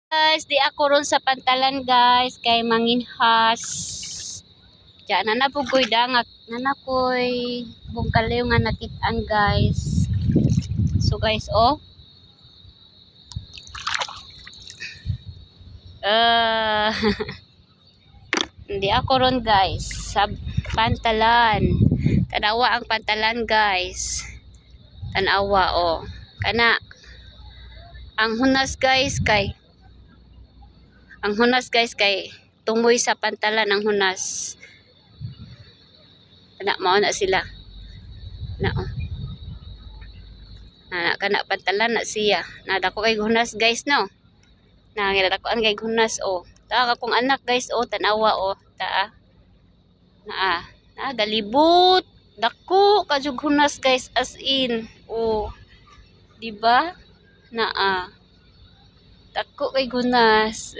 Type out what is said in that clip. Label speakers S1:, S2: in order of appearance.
S1: Guys, di ako ron sa pantalan guys kay manginhas. Diyan na napugoy dangat na nakoy bung kalayo nga nakitaan guys. So guys, oh. Hindi ako ron guys sa pantalan. Tanawa ang pantalan guys. Tanawa oh. Kana ang hunas guys kay tungoy sa pantalan ang hunas. Kana mao na sila. Na oh. Kana pantalan na siya. Nadako kay hunas guys no. Nangirada ko ang kay hunas oh. Ta akong anak guys oh tanawa oh. Ta galibot. Dako kajug hunas guys as in. Oh. Di ba? Dako kay hunas.